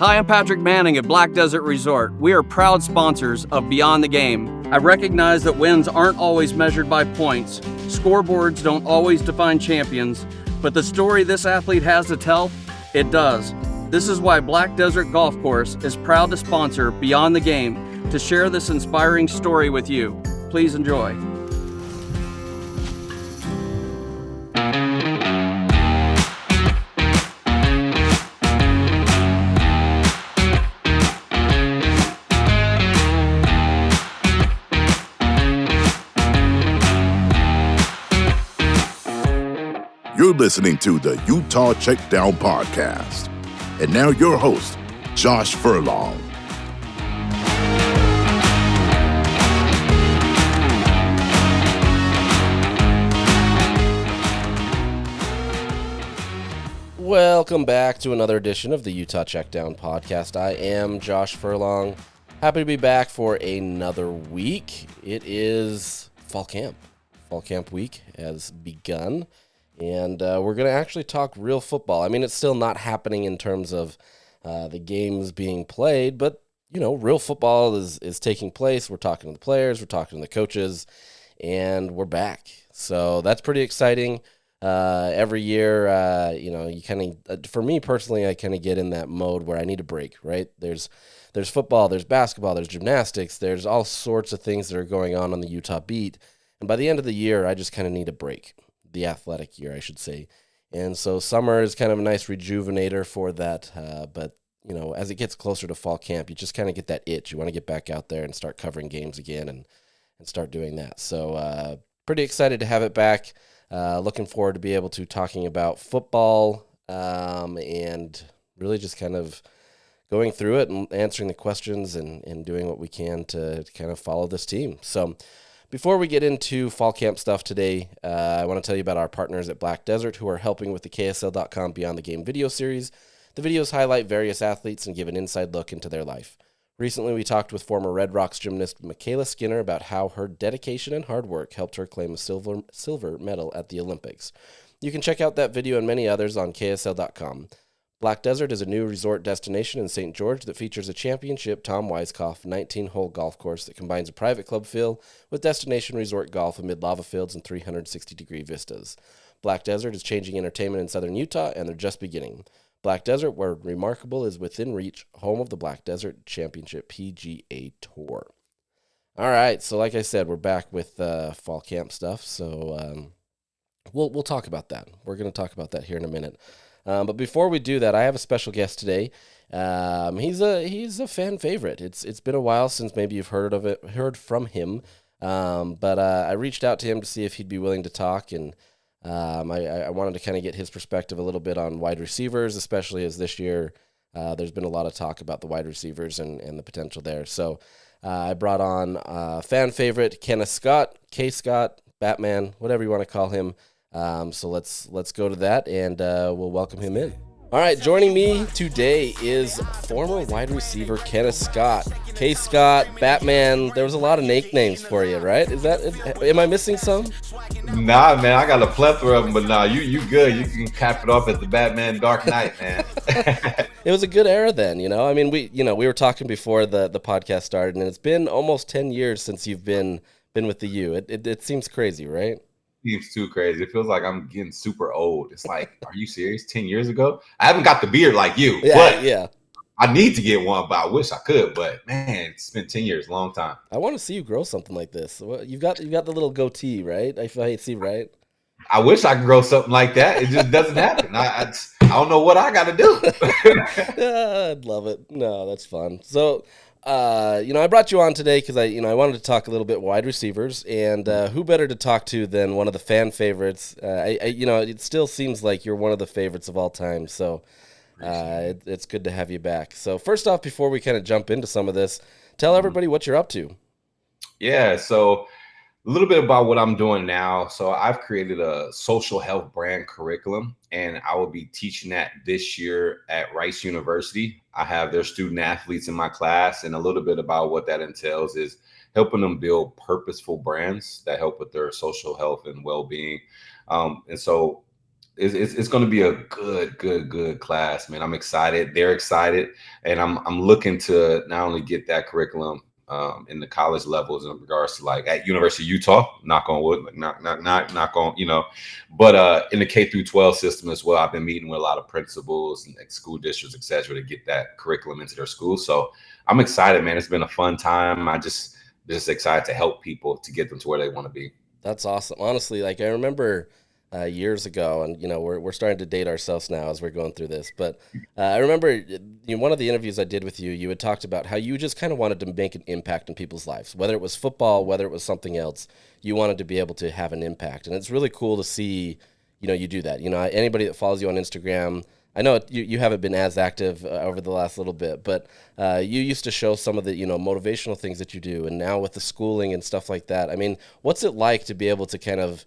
Hi, I'm Patrick Manning at Black Desert Resort. We are proud sponsors of Beyond the Game. I recognize that wins aren't always measured by points. Scoreboards don't always define champions, but the story this athlete has to tell, it does. This is why Black Desert Golf Course is proud to sponsor Beyond the Game to share this inspiring story with you. Please enjoy. You're listening to the Utah Checkdown Podcast. And now your host, Josh Furlong. Welcome back to another edition of the Utah Checkdown Podcast. I am Josh Furlong. Happy to be back for another week. It is fall camp. Fall camp week has begun. And we're going to actually talk real football. I mean, it's still not happening in terms of the games being played, but, you know, real football is taking place. We're talking to the players, we're talking to the coaches, and we're back. So that's pretty exciting. Every year, you kind of, for me personally, I kind of get in that mode where I need a break, right? There's football, there's basketball, there's gymnastics, there's all sorts of things that are going on the Utah beat. And by the end of the year, I just kind of need a break. The athletic year, I should say. And so summer is kind of a nice rejuvenator for that. But, you know, as it gets closer to fall camp, you just kind of get that itch. You want to get back out there and start covering games again and start doing that. So pretty excited to have it back. Looking forward to be able to talking about football and really just kind of going through it and answering the questions and doing what we can to kind of follow this team. So before we get into fall camp stuff today, I want to tell you about our partners at Black Desert who are helping with the KSL.com Beyond the Game video series. The videos highlight various athletes and give an inside look into their life. Recently, we talked with former Red Rocks gymnast Michaela Skinner about how her dedication and hard work helped her claim a silver medal at the Olympics. You can check out that video and many others on KSL.com. Black Desert is a new resort destination in St. George that features a championship Tom Weiskopf 19-hole golf course that combines a private club feel with destination resort golf amid lava fields and 360-degree vistas. Black Desert is changing entertainment in southern Utah, and they're just beginning. Black Desert, where remarkable is within reach, home of the Black Desert Championship PGA Tour. All right, so like I said, we're back with fall camp stuff, so we'll talk about that. We're going to talk about that here in a minute. But before we do that, I have a special guest today. He's a fan favorite. It's been a while since maybe you've heard from him. But I reached out to him to see if he'd be willing to talk, and I wanted to kind of get his perspective a little bit on wide receivers, especially as this year there's been a lot of talk about the wide receivers and the potential there. So I brought on fan favorite Kenneth Scott, K Scott, Batman, whatever you want to call him. So let's go to that, and we'll welcome him in. All right, joining me today is former wide receiver Kenneth Scott. K. Scott, Batman. There was a lot of nicknames for you, right? Am I missing some? Nah, man, I got a plethora of them, but nah, you good. You can cap it off at the Batman Dark Knight, man. It was a good era then, you know. I mean, we were talking before the podcast started, and it's been almost 10 years since you've been with the U. It seems crazy, right? Seems too crazy. It feels like I'm getting super old. It's like, are you serious? 10 years ago? I haven't got the beard like you, but I need to get one, but I wish I could. But man, it's been 10 years, long time. I want to see you grow something like this. You've got the little goatee, right? I see, right? I wish I could grow something like that. It just doesn't happen. I don't know what I got to do. I'd love it. No, that's fun. So, I brought you on today because I wanted to talk a little bit wide receivers, and who better to talk to than one of the fan favorites? It still seems like you're one of the favorites of all time. So, it's good to have you back. So, first off, before we kind of jump into some of this, tell everybody what you're up to. Yeah. So, a little bit about what I'm doing now. So, I've created a social health brand curriculum, and I will be teaching that this year at Rice University. I have their student athletes in my class, and a little bit about what that entails is helping them build purposeful brands that help with their social health and well-being. And so it's going to be a good class, man. I'm excited. They're excited, and I'm looking to not only get that curriculum in the college levels in regards to like at University of Utah, knock on wood, like knock on, but in the K through 12 system as well. I've been meeting with a lot of principals and like, school districts, etc., to get that curriculum into their schools. So I'm excited, man. It's been a fun time. I just excited to help people to get them to where they want to be. That's awesome. Honestly, like I remember years ago, and we're starting to date ourselves now as we're going through this. But I remember one of the interviews I did with you. You had talked about how you just kind of wanted to make an impact in people's lives, whether it was football, whether it was something else. You wanted to be able to have an impact, and it's really cool to see you do that. Anybody that follows you on Instagram. I know you haven't been as active over the last little bit, but you used to show some of the motivational things that you do, and now with the schooling and stuff like that. I mean, what's it like to be able to kind of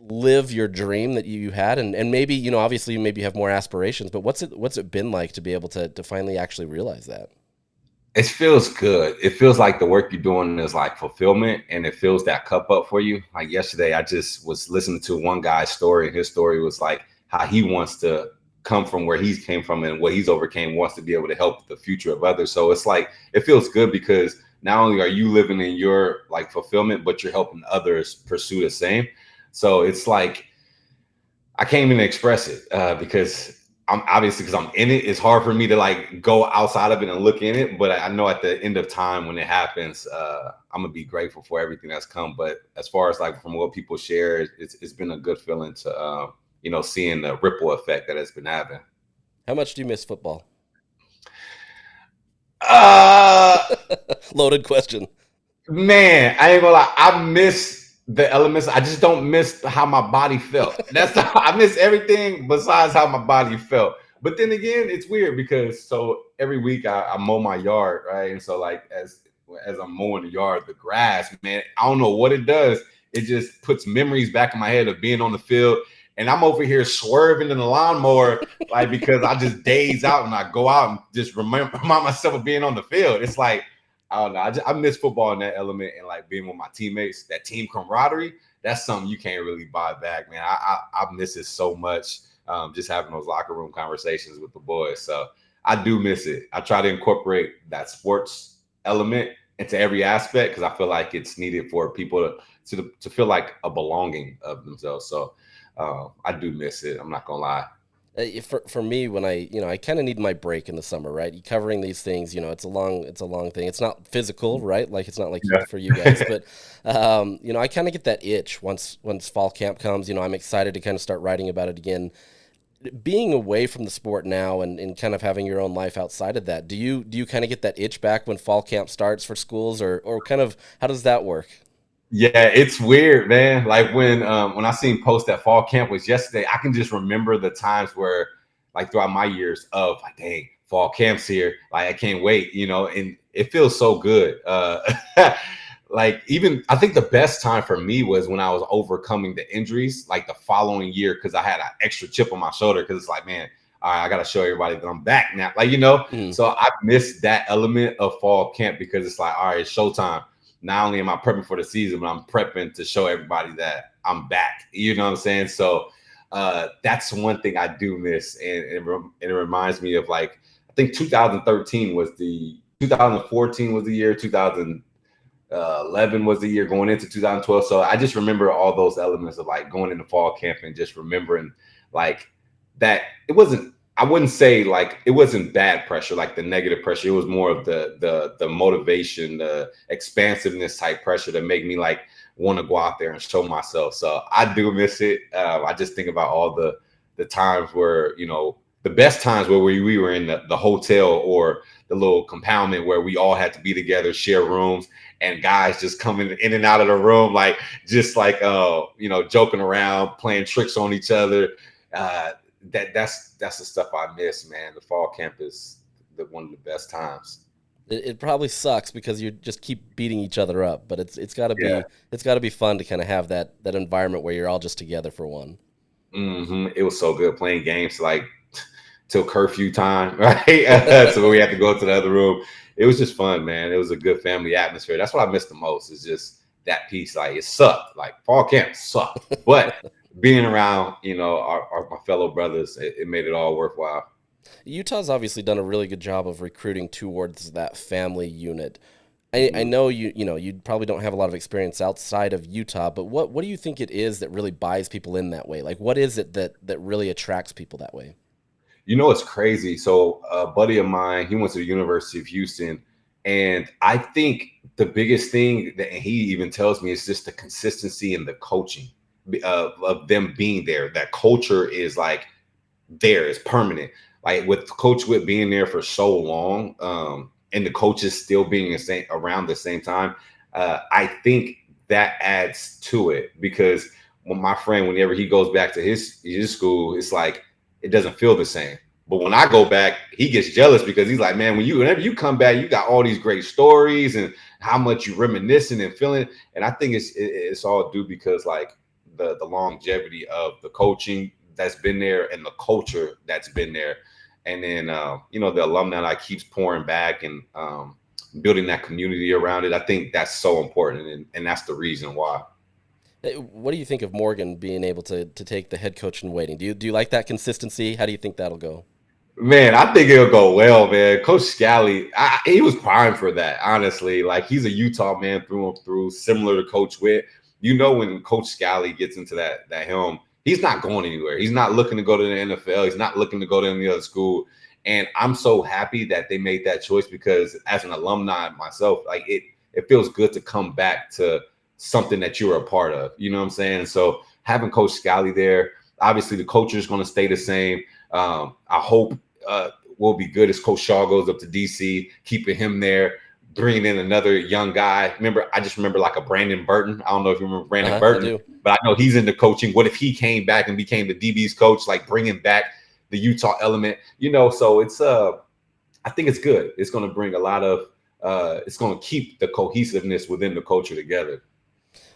live your dream that you had, and maybe obviously maybe you have more aspirations, but what's it been like to be able to finally actually realize that? It feels good. It feels like the work you're doing is like fulfillment, and it fills that cup up for you. Like yesterday, I just was listening to one guy's story, and his story was like how he wants to come from where he came from and what he's overcame, wants to be able to help the future of others. So it's like it feels good because not only are you living in your like fulfillment, but you're helping others pursue the same. So it's like I can't even express it because I'm obviously, because I'm in it, it's hard for me to like go outside of it and look in it. But I know at the end of time when it happens, I'm gonna be grateful for everything that's come. But as far as like from what people share, it's been a good feeling to seeing the ripple effect that it's been having. How much do you miss football? Uh Loaded question. Man, I ain't gonna lie. I miss the elements. I just don't miss how my body felt. I miss everything besides how my body felt. But then again, it's weird because so every week I mow my yard, right? And so like as I'm mowing the yard, the grass, man, I don't know what it does. It just puts memories back in my head of being on the field. And I'm over here swerving in the lawnmower, like because I just daze out and I go out and just remind myself of being on the field. It's like I don't know. I miss football in that element and like being with my teammates. That team camaraderie, that's something you can't really buy back, man. I miss it so much. Just having those locker room conversations with the boys. So I do miss it. I try to incorporate that sports element into every aspect because I feel like it's needed for people to feel like a belonging of themselves. So I do miss it. I'm not gonna lie. For me, when I kind of need my break in the summer, right? Covering these things, it's a long thing. It's not physical, right? Like it's not like for you guys, but I kind of get that itch once fall camp comes. I'm excited to kind of start writing about it again. Being away from the sport now and kind of having your own life outside of that, do you kind of get that itch back when fall camp starts for schools, or kind of how does that work? Yeah, it's weird, man. Like when I seen post that fall camp was yesterday, I can just remember the times where, like throughout my years of like, dang, fall camp's here. Like I can't wait, and it feels so good. Like even I think the best time for me was when I was overcoming the injuries, like the following year, because I had an extra chip on my shoulder. Because it's like, man, all right, I gotta show everybody that I'm back now. Like so I missed that element of fall camp because it's like, all right, it's showtime. Not only am I prepping for the season, but I'm prepping to show everybody that I'm back. You know what I'm saying? So that's one thing I do miss. And it reminds me of like, I think 2014 was the year, 2011 was the year going into 2012. So I just remember all those elements of like going into fall camp and just remembering like that I wouldn't say like it wasn't bad pressure, like the negative pressure. It was more of the motivation, the expansiveness type pressure that make me like want to go out there and show myself. So I do miss it. I just think about all the times where the best times where we were in the hotel or the little compoundment where we all had to be together, share rooms, and guys just coming in and out of the room like just like joking around, playing tricks on each other. That's the stuff I miss, man. The fall camp is one of the best times. It probably sucks because you just keep beating each other up, but it's got to be fun to kind of have that environment where you're all just together for one. Mm-hmm. It was so good playing games like till curfew time, right? So we had to go to the other room. It was just fun, man. It was a good family atmosphere. That's what I miss the most. Is just that piece. Like it sucked. Like fall camp sucked, but being around, my fellow brothers, it made it all worthwhile. Utah's obviously done a really good job of recruiting towards that family unit. I know you probably don't have a lot of experience outside of Utah, but what do you think it is that really buys people in that way? Like, what is it that really attracts people that way? It's crazy. So a buddy of mine, he went to the University of Houston, and I think the biggest thing that he even tells me is just the consistency and the coaching of them being there. That culture is like there, is permanent. Like with Coach Witt being there for so long, and the coaches still being around the same time, I think that adds to it, because when my friend, whenever he goes back to his school, it's like it doesn't feel the same. But when I go back, he gets jealous because he's like, man, whenever you come back, you got all these great stories and how much you reminiscing and feeling. And I think it's all due because like the longevity of the coaching that's been there and the culture that's been there. And then, the alumni that keeps pouring back and building that community around it. I think that's so important. And that's the reason why. What do you think of Morgan being able to take the head coach in waiting? Do you like that consistency? How do you think that'll go? Man, I think it'll go well, man. Coach Scally, he was primed for that, honestly. Like, he's a Utah man through and through, similar to Coach Witt. When Coach Scally gets into that helm, he's not going anywhere. He's not looking to go to the NFL. He's not looking to go to any other school. And I'm so happy that they made that choice, because as an alumni myself, like it feels good to come back to something that you were a part of. You know what I'm saying? So having Coach Scally there, obviously the culture is going to stay the same. I hope will be good as Coach Shaw goes up to DC, keeping him there, bringing in another young guy. I just remember like a Brandon Burton. I don't know if you remember Brandon Burton, but I know he's into coaching. What if he came back and became the DB's coach, like bringing back the Utah element, so it's I think it's good. It's going to bring a lot of it's going to keep the cohesiveness within the culture together.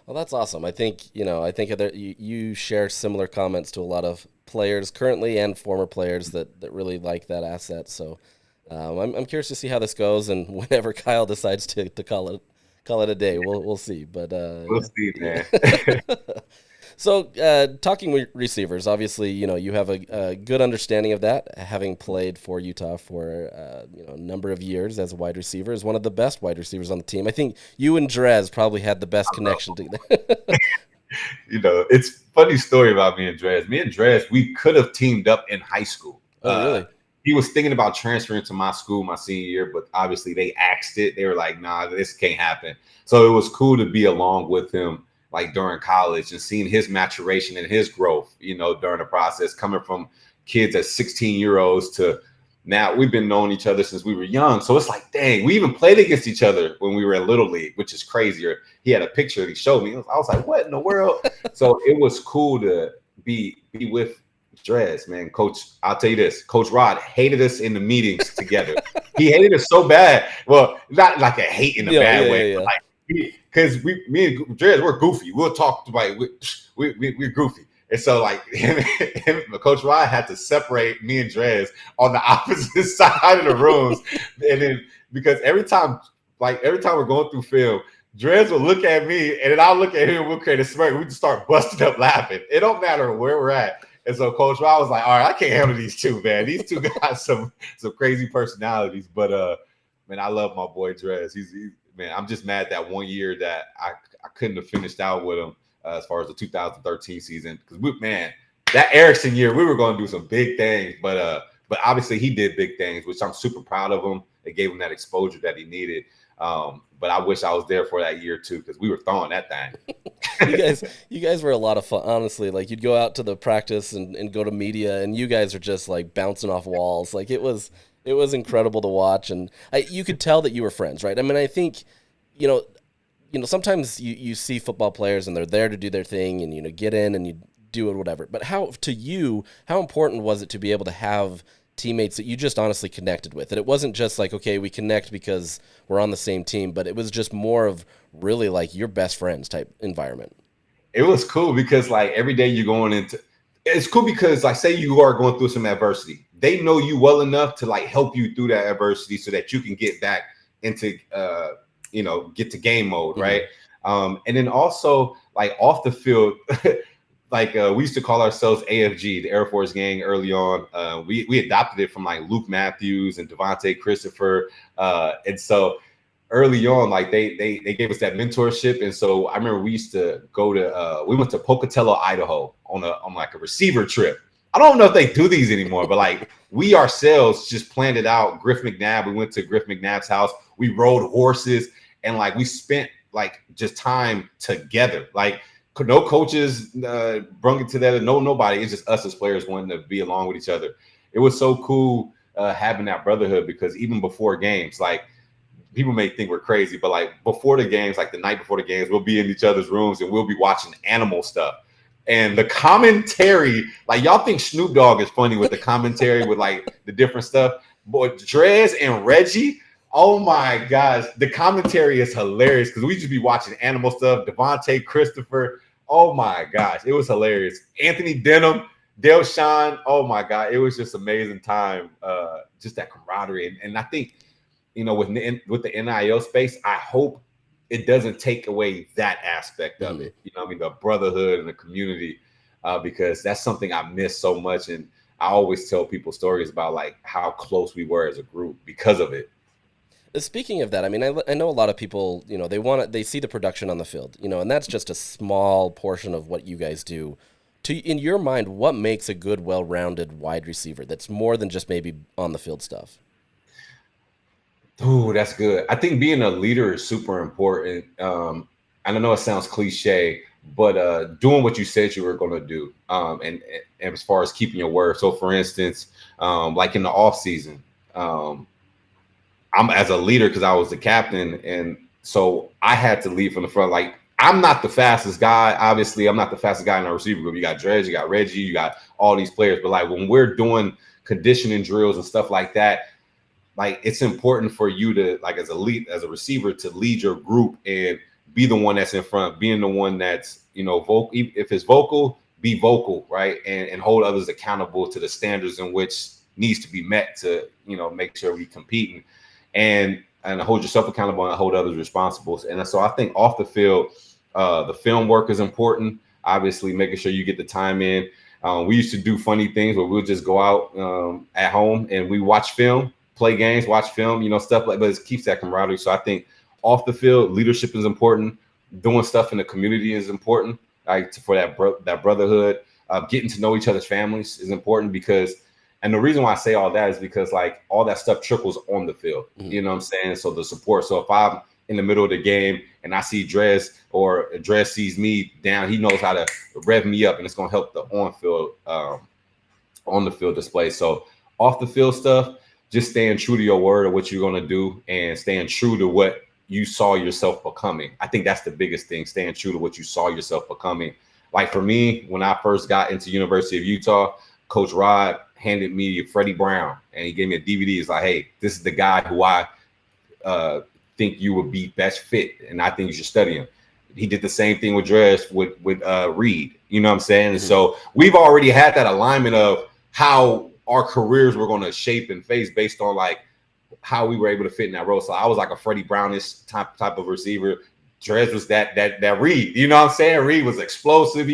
Well, that's awesome. I think you share similar comments to a lot of players currently and former players that really like that asset. So I'm curious to see how this goes, and whenever Kyle decides to call it a day, we'll see. But we'll see, man. So talking with receivers, obviously, you have a good understanding of that, having played for Utah for a number of years as a wide receiver, as one of the best wide receivers on the team. I think you and Drez probably had the best connection together. It's a funny story about me and Drez. Me and Drez, we could have teamed up in high school. Oh, really? He was thinking about transferring to my school my senior year, but obviously they axed it. They were like, nah, this can't happen. So it was cool to be along with him like during college and seeing his maturation and his growth, during the process, coming from kids at 16-year-olds to now. We've been knowing each other since we were young. So it's like, dang, we even played against each other when we were in Little League, which is crazier. He had a picture that he showed me. I was like, what in the world? So it was cool to be with Drez, man. Coach, I'll tell you this, Coach Rod hated us in the meetings together. He hated us so bad. Well, not like a hate in a bad way, but like, because me and Drez, we're goofy. We'll talk like we're goofy. And so like him, Coach Ryan had to separate me and Drez on the opposite side of the rooms. And then because every time we're going through film, Drez will look at me and then I'll look at him and we'll create a smirk. We just start busting up laughing. It don't matter where we're at. And so Coach Ryan was like, all right, I can't handle these two, man. These two got some crazy personalities. But man, I love my boy Drez. Man, I'm just mad that 1 year that I couldn't have finished out with him as far as the 2013 season, because that Erickson year we were going to do some big things, but obviously he did big things, which I'm super proud of him. It gave him that exposure that he needed. But I wish I was there for that year too, because we were throwing that thing. You guys were a lot of fun, honestly. Like you'd go out to the practice and go to media, and you guys are just like bouncing off walls. Like it was incredible to watch, and you could tell that you were friends, right? I mean, I think, sometimes you see football players and they're there to do their thing and, get in and you do it, whatever. But how important was it to be able to have teammates that you just honestly connected with? And it wasn't just like, okay, we connect because we're on the same team, but it was just more of really like your best friends type environment. It was cool because like every day you're going into, it's cool because like say you are going through some adversity. They know you well enough to like help you through that adversity so that you can get back into, get to game mode. Right. And then also like off the field, we used to call ourselves AFG, the Air Force Gang, early on. We adopted it from like Luke Matthews and Devontae Christopher, and so early on, like they gave us that mentorship. And so I remember we used to go to we went to Pocatello, Idaho on like a receiver trip. I don't know if they do these anymore, but like we ourselves just planned it out. Griff McNabb, we went to Griff McNabb's house. We rode horses and like we spent like just time together. Like no coaches brung it together. No, nobody. It's just us as players wanting to be along with each other. It was so cool having that brotherhood, because even before games, like people may think we're crazy, but like before the games, like the night before the games, we'll be in each other's rooms and we'll be watching animal stuff. And the commentary, like y'all think Snoop Dogg is funny with the commentary with like the different stuff. But Drez and Reggie, oh my gosh, the commentary is hilarious because we just be watching animal stuff. Devontae Christopher, oh my gosh, it was hilarious. Anthony Denham, Delshawn, oh my God, it was just amazing time. Just that camaraderie. And I think, with the NIL space, I hope it doesn't take away that aspect of it. The brotherhood and the community, because that's something I miss so much. And I always tell people stories about like how close we were as a group because of it. Speaking of that, I mean, I know a lot of people, they see the production on the field, and that's just a small portion of what you guys do. In your mind, what makes a good, well-rounded wide receiver that's more than just maybe on the field stuff? Oh, that's good. I think being a leader is super important. And I know it sounds cliche, but doing what you said you were going to do, and as far as keeping your word. So, for instance, like in the off season, I'm as a leader because I was the captain, and so I had to lead from the front. Like I'm not the fastest guy. Obviously, I'm not the fastest guy in our receiver group. You got Dredge, you got Reggie, you got all these players. But like when we're doing conditioning drills and stuff like that, like it's important for you to, like as a receiver, to lead your group and be the one that's in front, being the one that's, vocal. If it's vocal, be vocal, right? And hold others accountable to the standards in which needs to be met to, make sure we competing and hold yourself accountable and hold others responsible. And so I think off the field, the film work is important. Obviously, making sure you get the time in. We used to do funny things where we'll just go out at home and we watch film, play games, watch film, stuff like, but it keeps that camaraderie. So I think off the field, leadership is important. Doing stuff in the community is important, like for that brotherhood. Getting to know each other's families is important and the reason why I say all that is because like all that stuff trickles on the field. Mm-hmm. You know what I'm saying? So the support. So if I'm in the middle of the game and I see Drez or Drez sees me down, he knows how to rev me up, and it's going to help the on the field display. So off the field stuff, just staying true to your word of what you're going to do and staying true to what you saw yourself becoming. I think that's the biggest thing, staying true to what you saw yourself becoming. Like for me, when I first got into University of Utah, Coach Rod handed me Freddie Brown and he gave me a DVD. He's like, hey, this is the guy who I think you would be best fit, and I think you should study him. He did the same thing with Dress with Reed. You know what I'm saying? Mm-hmm. And so we've already had that alignment of how our careers were going to shape and face based on like how we were able to fit in that role. So I was like a Freddie Brownish type of receiver. Drez was that Reed. You know what I'm saying? Reed was explosive,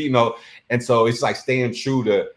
and so it's like staying true to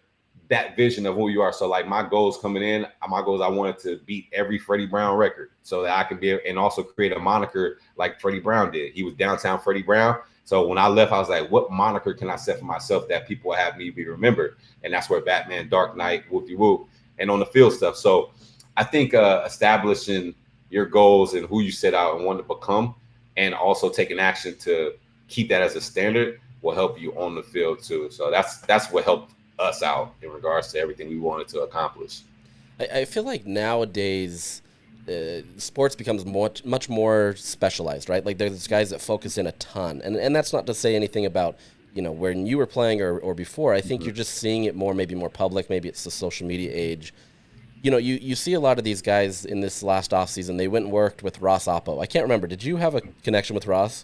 that vision of who you are. So like my goals coming in, I wanted to beat every Freddie Brown record so that I could be, and also create a moniker like Freddie Brown did. He was downtown Freddie Brown. So when I left, I was like, what moniker can I set for myself that people will have me be remembered? And that's where Batman, Dark Knight, whoop-de-whoop, and on the field stuff. So I think establishing your goals and who you set out and want to become, and also taking action to keep that as a standard will help you on the field too. So that's what helped us out in regards to everything we wanted to accomplish. I feel like nowadays sports becomes much more specialized, right? Like there's guys that focus in a ton, and that's not to say anything about when you were playing or before. I think you're just seeing it maybe more public. Maybe it's the social media age. You see a lot of these guys in this last offseason. They went and worked with Ross Oppo. I can't remember. Did you have a connection with Ross?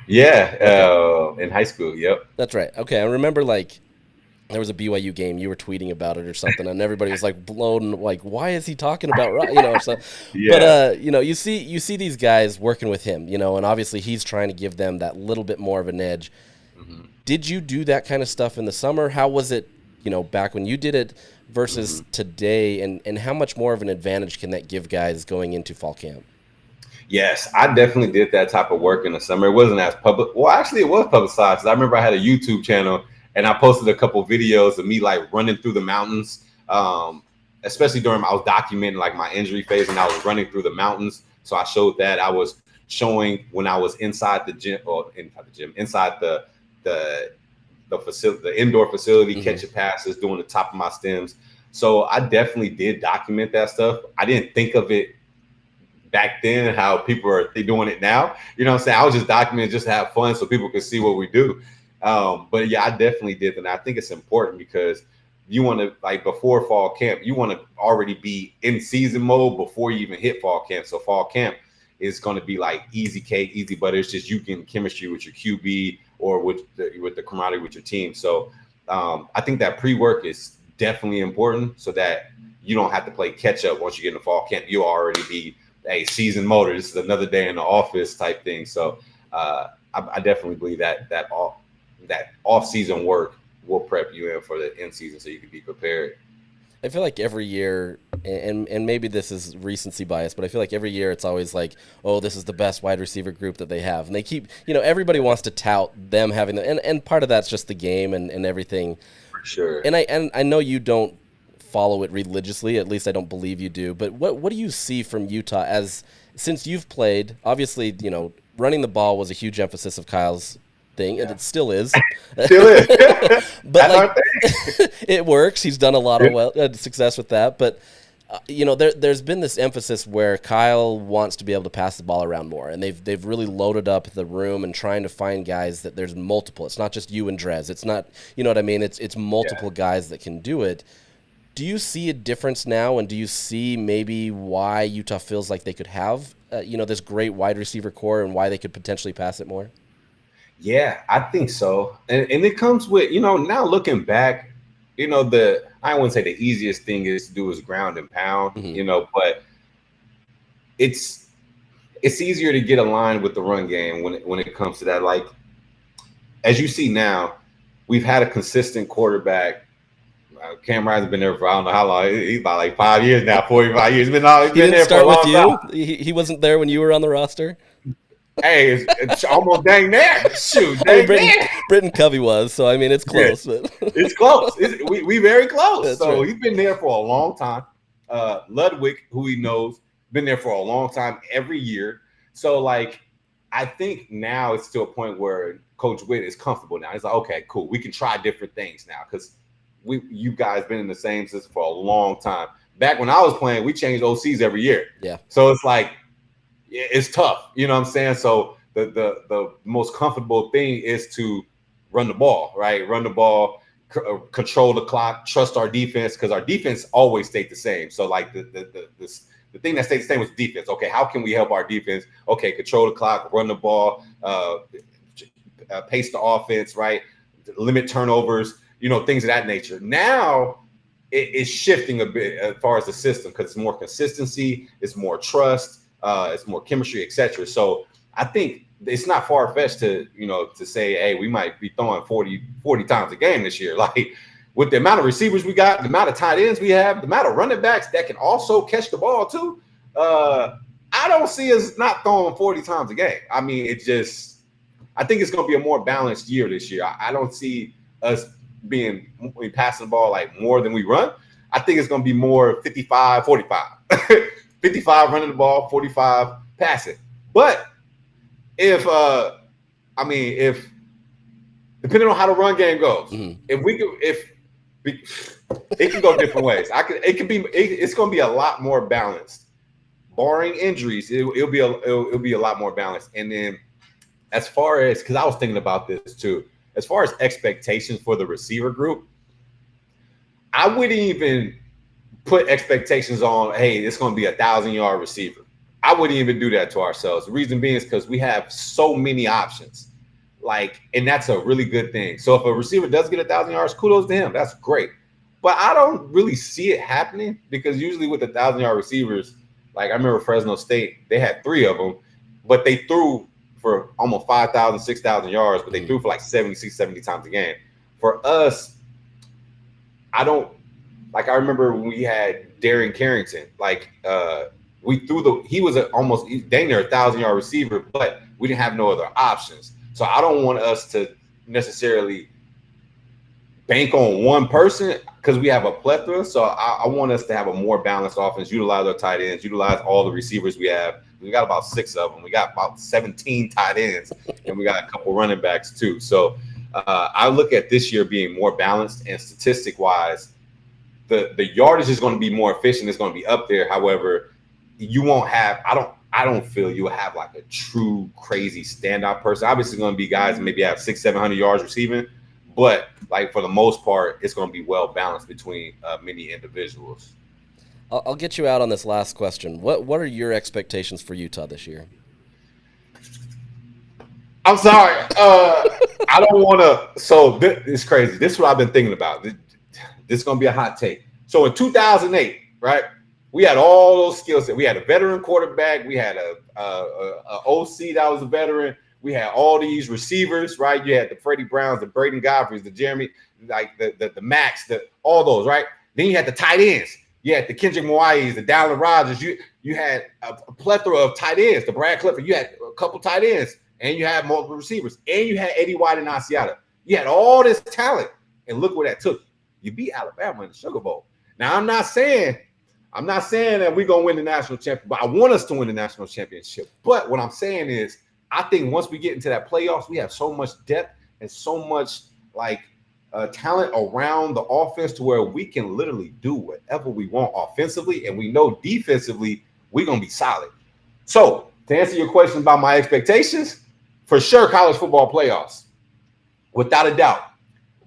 Yeah, okay. In high school. Yep. That's right. Okay, I remember like there was a BYU game. You were tweeting about it or something, and everybody was like blown. Like, why is he talking about Ross? So, yeah. But you see these guys working with him. And obviously he's trying to give them that little bit more of an edge. Mm-hmm. Did you do that kind of stuff in the summer? How was it, back when you did it versus today, and how much more of an advantage can that give guys going into fall camp? Yes, I definitely did that type of work in the summer. It wasn't as public. Well, actually, it was publicized. I remember I had a YouTube channel, and I posted a couple videos of me like running through the mountains. Especially I was documenting like my injury phase, and I was running through the mountains. So I showed that. I was showing when I was inside the gym, or inside the facility, the indoor facility, catching passes, doing the top of my stems. So I definitely did document that stuff. I didn't think of it back then how people are doing it now. You know what I'm saying? I was just documenting just to have fun so people could see what we do. But yeah, I definitely did that. And I think it's important because you want to, like, before fall camp, you want to already be in season mode before you even hit fall camp. So fall camp is going to be like easy cake, easy butter. It's just you getting chemistry with your QB or with the camaraderie with your team. So I think that pre-work is definitely important so that you don't have to play catch up once you get into fall camp. You'll already be a season motor. This is another day in the office type thing. So I definitely believe that off-season work will prep you in for the end season so you can be prepared. I feel like every year, and maybe this is recency bias, but I feel like every year it's always like, oh, this is the best wide receiver group that they have. And they keep, everybody wants to tout them having them. And part of that's just the game and everything. For sure. And I know you don't follow it religiously, at least I don't believe you do. But what do you see from Utah since you've played? Obviously, running the ball was a huge emphasis of Kyle's thing, and it still is. Still is. But like, it works. He's done a lot of success with that. But there's been this emphasis where Kyle wants to be able to pass the ball around more, and they've really loaded up the room and trying to find guys that there's multiple. It's not just you and Drez. It's not, you know what I mean? It's multiple guys that can do it. Do you see a difference now, and do you see maybe why Utah feels like they could have this great wide receiver core and why they could potentially pass it more? Yeah, I think so. And it comes with, now looking back, I wouldn't say the easiest thing is to do is ground and pound, but it's easier to get aligned with the run game when it comes to that. Like, as you see now, we've had a consistent quarterback. Cam Rising's been there for I don't know how long. He's about like 5 years now, 45 years. He's been there for a long time. He wasn't there when you were on the roster? Hey, it's almost dang there. Shoot, Britton Covey was, so I mean it's close. Yeah. But it's close. We very close. That's so right. He's been there for a long time. Ludwig, who he knows, been there for a long time every year. So like, I think now it's to a point where Coach Witt is comfortable now. He's like, okay, cool. We can try different things now because you guys been in the same system for a long time. Back when I was playing, we changed OCs every year. Yeah. So it's like, it's tough. You know what I'm saying? So the most comfortable thing is to run the ball, right? Run the ball, control the clock, trust our defense, because our defense always stayed the same. So like the thing that stayed the same was defense. Okay, how can we help our defense? Okay, control the clock, run the ball, pace the offense, right? Limit turnovers, things of that nature. Now it's shifting a bit as far as the system because it's more consistency, it's more trust, it's more chemistry, etc. So I think it's not far-fetched to say, hey, we might be throwing 40 times a game this year. Like with the amount of receivers we got, the amount of tight ends we have, the amount of running backs that can also catch the ball too. I don't see us not throwing 40 times a game. I mean, I think it's going to be a more balanced year this year. I don't see us we passing the ball like more than we run. I think it's going to be more 55, 45. 55 running the ball, 45 passing. But if depending on how the run game goes, it can go different ways. It's going to be a lot more balanced, barring injuries. It'll be a lot more balanced. And then as far as, because I was thinking about this too, as far as expectations for the receiver group, I wouldn't even put expectations on, hey, it's going to be 1,000-yard receiver. I wouldn't even do that to ourselves. The reason being is because we have so many options, and that's a really good thing. So if a receiver does get 1,000 yards, kudos to him. That's great. But I don't really see it happening because usually with the 1,000-yard receivers, like I remember Fresno State, they had 3 of them, but they threw for almost 5,000, 6,000 yards, but they threw for like 76, 70 times a game. For us, I remember when we had Darren Carrington, he was almost dang near 1,000-yard receiver, but we didn't have no other options. So I don't want us to necessarily bank on one person because we have a plethora. So I want us to have a more balanced offense, utilize our tight ends, utilize all the receivers we have. We got about 6 of them. We got about 17 tight ends, and we got a couple running backs too. So I look at this year being more balanced, and statistic-wise, the yardage is going to be more efficient. It's going to be up there. However, you won't have. I don't feel you will have like a true crazy standout person. Obviously, it's going to be guys that maybe have 600-700 yards receiving, but like for the most part, it's going to be well balanced between many individuals. I'll get you out on this last question. What are your expectations for Utah this year? I'm sorry. I don't want to. So it's crazy. This is what I've been thinking about. This is going to be a hot take. So in 2008, right, we had all those skill sets. We had a veteran quarterback. We had a OC that was a veteran. We had all these receivers, right? You had the Freddie Browns, the Braden Godfreys, the Jeremy, like the Max, all those, right? Then you had the tight ends. You had the Kendrick Mawais, the Dallin Rogers. You had a plethora of tight ends. The Brad Clifford. You had a couple tight ends, and you had multiple receivers, and you had Eddie White and Asiata. You had all this talent, and look where that took you. You beat Alabama in the Sugar Bowl. Now, I'm not saying that we're going to win the national championship, but I want us to win the national championship. But what I'm saying is, I think once we get into that playoffs, we have so much depth and so much talent around the offense to where we can literally do whatever we want offensively, and we know defensively we're going to be solid. So to answer your question about my expectations, for sure college football playoffs, without a doubt,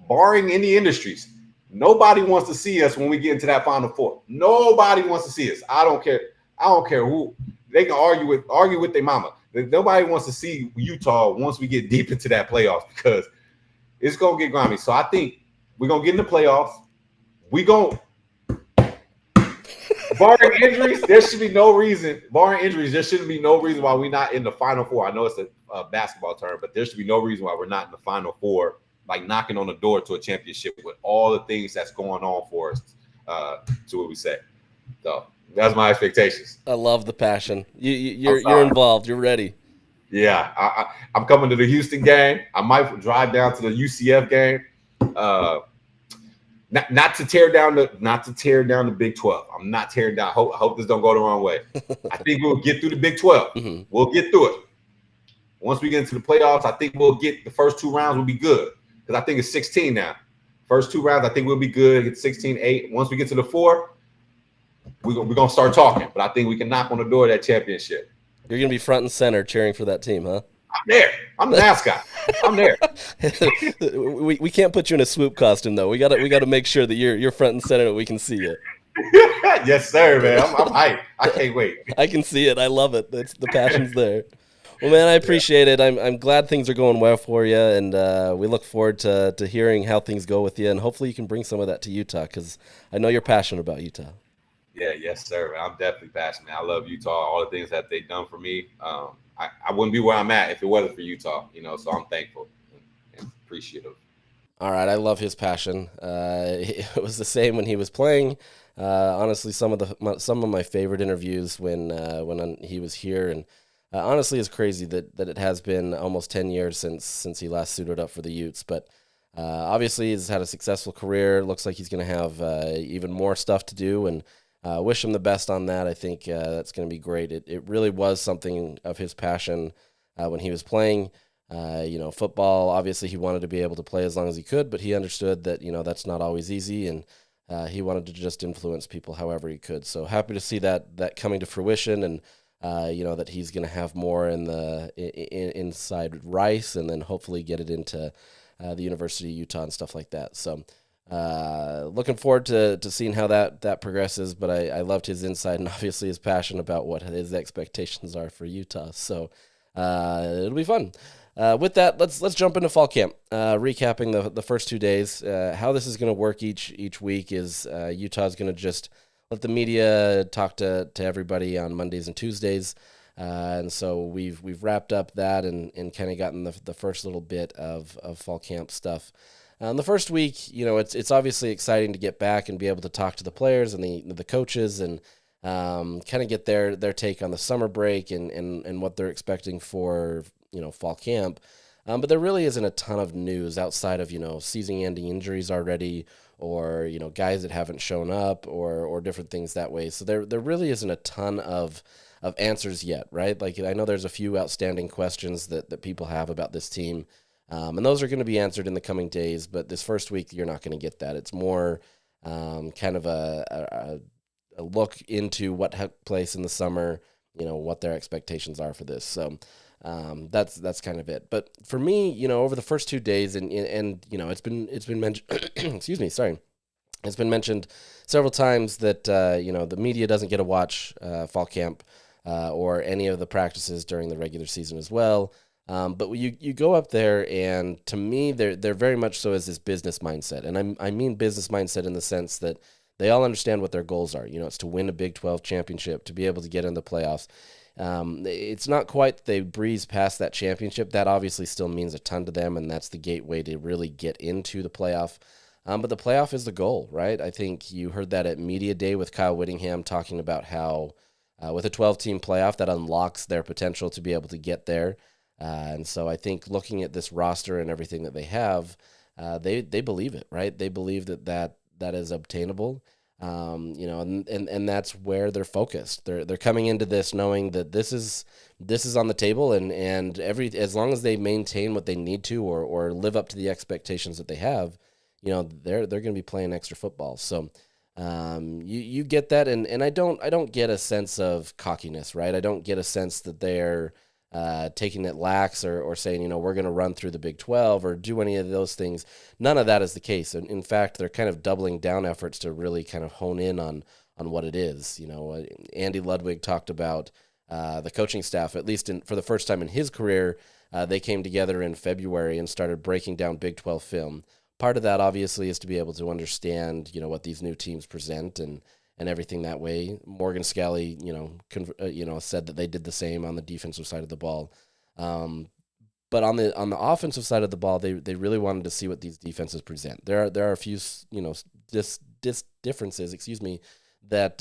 barring any industries. Nobody wants to see us when we get into that Final Four. Nobody wants to see us. I don't care who. They can argue with their mama. Nobody wants to see Utah once we get deep into that playoffs because it's going to get grimy. So I think we're going to get in the playoffs. Barring injuries, there should be no reason. Barring injuries, there shouldn't be no reason why we're not in the Final Four. I know it's a basketball term, but there should be no reason why we're not in the Final Four, like knocking on the door to a championship with all the things that's going on for us, to what we say. So that's my expectations. I love the passion. You're involved. You're ready. Yeah, I'm coming to the Houston game. I might drive down to the UCF game. Not to tear down the Big 12. I'm not tearing down. I hope this don't go the wrong way. I think we'll get through the Big 12. Mm-hmm. We'll get through it. Once we get into the playoffs, I think we'll get the first 2 rounds will be good. Because I think it's 16 now. First 2 rounds, I think we'll be good. Get 16-8. Once we get to the 4, we're going to start talking. But I think we can knock on the door of that championship. You're going to be front and center cheering for that team, huh? I'm there. I'm the mascot. I'm there. we can't put you in a swoop costume, though. We got to make sure that you're front and center and we can see you. Yes, sir, man. I'm hyped. I can't wait. I can see it. I love it. The passion's there. Well, man, I appreciate it. I'm glad things are going well for you, and we look forward to hearing how things go with you, and hopefully you can bring some of that to Utah because I know you're passionate about Utah. Yeah, yes, sir. I'm definitely passionate. I love Utah, all the things that they've done for me. I wouldn't be where I'm at if it wasn't for Utah, so I'm thankful and appreciative. All right, I love his passion. It was the same when he was playing. Honestly, some of my favorite interviews when he was here, and honestly, it's crazy that it has been almost 10 years since he last suited up for the Utes. But obviously, he's had a successful career. Looks like he's going to have even more stuff to do, and wish him the best on that. I think that's going to be great. It really was something of his passion when he was playing. Football, obviously he wanted to be able to play as long as he could, but he understood that, that's not always easy, and he wanted to just influence people however he could. So happy to see that coming to fruition, and that he's going to have more inside Rice, and then hopefully get it into the University of Utah and stuff like that. So looking forward to seeing how that progresses, but I loved his insight and obviously his passion about what his expectations are for Utah. So it'll be fun. With that, let's jump into fall camp. Recapping the first 2 days, how this is going to work each week is Utah's going to just let the media talk to everybody on Mondays and Tuesdays. And so we've wrapped up that and kind of gotten the first little bit of fall camp stuff. The first week, it's obviously exciting to get back and be able to talk to the players and the coaches and kind of get their take on the summer break and what they're expecting for fall camp. But there really isn't a ton of news outside of season-ending injuries already, or guys that haven't shown up, or different things that way. So there really isn't a ton of answers yet, right? Like, I know there's a few outstanding questions that people have about this team, and those are going to be answered in the coming days. But this first week, you're not going to get that. It's more kind of a look into what took place in the summer, what their expectations are for this. So that's kind of it. But for me, over the first 2 days, and it's been mentioned. Excuse me, sorry. It's been mentioned several times that the media doesn't get to watch fall camp or any of the practices during the regular season as well. But you go up there, and to me, they're very much so as this business mindset, and I mean business mindset in the sense that they all understand what their goals are. It's to win a Big 12 championship, to be able to get in the playoffs. It's not quite that they breeze past that championship. That obviously still means a ton to them, and that's the gateway to really get into the playoff. But the playoff is the goal, right? I think you heard that at Media Day with Kyle Whittingham talking about how with a 12-team playoff, that unlocks their potential to be able to get there. And so I think looking at this roster and everything that they have, they believe it, right? They believe that is obtainable. And that's where they're focused. They're coming into this knowing that this is on the table, and as long as they maintain what they need to, or live up to the expectations that they have, they're going to be playing extra football. So you get that, and I don't get a sense of cockiness, right? I don't get a sense that they're taking it lax or saying, we're going to run through the Big 12 or do any of those things. None of that is the case. And in fact, they're kind of doubling down efforts to really kind of hone in on what it is. Andy Ludwig talked about the coaching staff, at least for the first time in his career, they came together in February and started breaking down Big 12 film. Part of that obviously is to be able to understand, what these new teams present and everything that way. Morgan Scally, said that they did the same on the defensive side of the ball. But on the offensive side of the ball, they really wanted to see what these defenses present. There are a few, differences, that,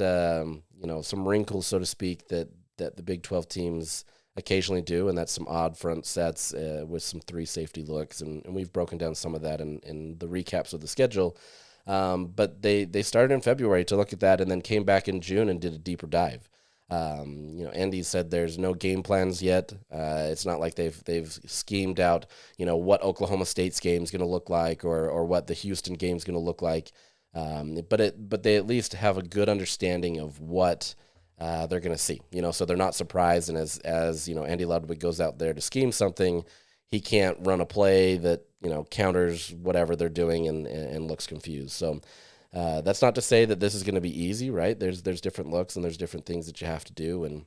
some wrinkles, so to speak, that the Big 12 teams occasionally do, and that's some odd front sets with some 3 safety looks, and we've broken down some of that in the recaps of the schedule. But they started in February to look at that, and then came back in June and did a deeper dive. Andy said there's no game plans yet. It's not like they've schemed out, what Oklahoma State's game is going to look like, or what the Houston game is going to look like. But they at least have a good understanding of what they're going to see. So they're not surprised. And as Andy Ludwig goes out there to scheme something, he can't run a play that counters whatever they're doing and looks confused. So that's not to say that this is going to be easy, right? There's different looks and there's different things that you have to do, and